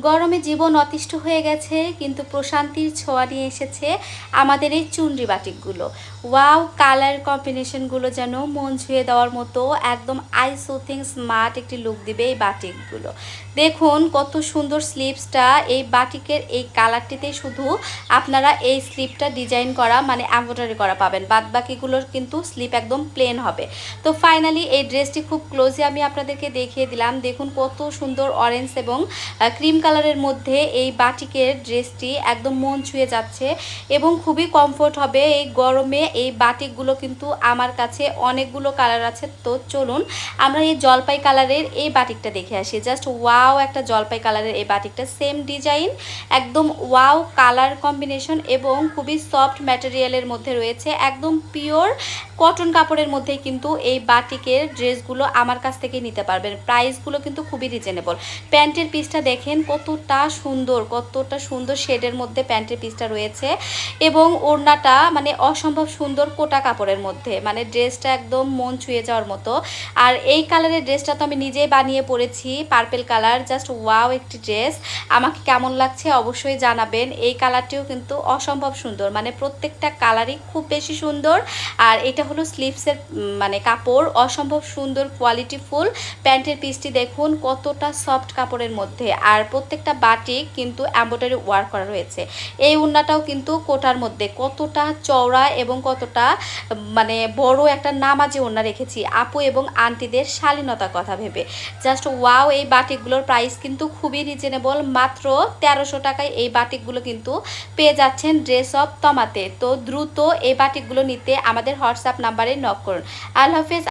গরমে জীবন অতিষ্ঠ হয়ে গেছে, কিন্তু প্রশান্তির ছোঁয়া নিয়ে এসেছে আমাদের এই চুনরি বাটিকগুলো। ওয়াও, কালার কম্বিনেশনগুলো যেন মন ছুঁয়ে দেওয়ার মতো, একদম আই সুথিং স্মার্ট একটি লুক দিবে এই বাটিকগুলো। দেখুন কত সুন্দর স্লিভসটা, এই বাটিকের এই কালারটিতেই শুধু আপনারা এই স্লিপটা ডিজাইন করা মানে এমব্রয়ডারি করা পাবেন, বাদ বাকিগুলোর কিন্তু স্লিপ একদম প্লেন হবে। তো ফাইনালি এই ড্রেসটি খুব ক্লোজে আমি আপনাদেরকে দেখিয়ে দিলাম। দেখুন কত সুন্দর অরেঞ্জ এবং ক্রিম কালারের মধ্যে এই বাটিকের ড্রেসটি একদম মন ছুঁয়ে যাচ্ছে এবং খুবই কমফোর্ট হবে এই গরমে। এই বাটিকগুলো কিন্তু আমার কাছে অনেকগুলো কালার আছে, তো চলুন আমরা এই জলপাই কালারের এই বাটিকটা দেখে আসি। জাস্ট ওয়াও, একটা জলপাই কালারের এই বাটিকটা, সেম ডিজাইন, একদম ওয়াও কালার কম্বিনেশন এবং খুবই সফট ম্যাটেরিয়ালের মধ্যে রয়েছে, একদম পিওর কটন কাপড়ের মধ্যে কিন্তু এই বাটিকের ড্রেসগুলো আমার কাছ থেকে নিতে পারবেন। প্রাইসগুলো কিন্তু খুবই রিজনেবল। প্যান্টের পিসটা দেখেন কতটা সুন্দর শেডের মধ্যে প্যান্টের পিসটা রয়েছে এবং ওড়নাটা মানে অসম্ভব সুন্দর কোটা কাপড়ের মধ্যে, মানে ড্রেসটা একদম মন ছুঁয়ে যাওয়ার মতো। আর এই কালারের ড্রেসটা তো আমি নিজেই বানিয়ে পরেছি, পার্পেল কালার। জাস্ট ওয়াও একটি ড্রেস, আমাকে কেমন লাগছে অবশ্যই জানাবেন। এই কালারটিও কিন্তু অসম্ভব সুন্দর, মানে প্রত্যেকটা কালারই খুব বেশি সুন্দর। আর এটা হলো স্লিভসের মানে কাপড়, অসম্ভব সুন্দর কোয়ালিটিফুল। প্যান্টের পিসটি দেখুন কতটা সফট কাপড়ের মধ্যে, আর প্রত্যেকটা বাটিক কিন্তু এমব্রয়ডারি ওয়ার্ক করা রয়েছে। এই ওড়নাটাও কিন্তু কোটার মধ্যে, কতটা চওড়া এবং কতটা মানে বড় একটা নামাজি ওড়না রেখেছি আপু এবং আন্টিদের শালীনতার কথা ভেবে। জাস্ট ওয়াও, এই বাটিকগুলোর প্রাইস কিন্তু খুবই রিজনেবল, মাত্র 1300 টাকায় এই বাটিকগুলো কিন্তু পেয়ে যাচ্ছেন ড্রেস অফ তমাতে। তো দ্রুত এই বাটিকগুলো নিতে আমাদের হোয়াটসঅ্যাপ নাম্বারে নক করুন। আল্লাহ হাফেজ।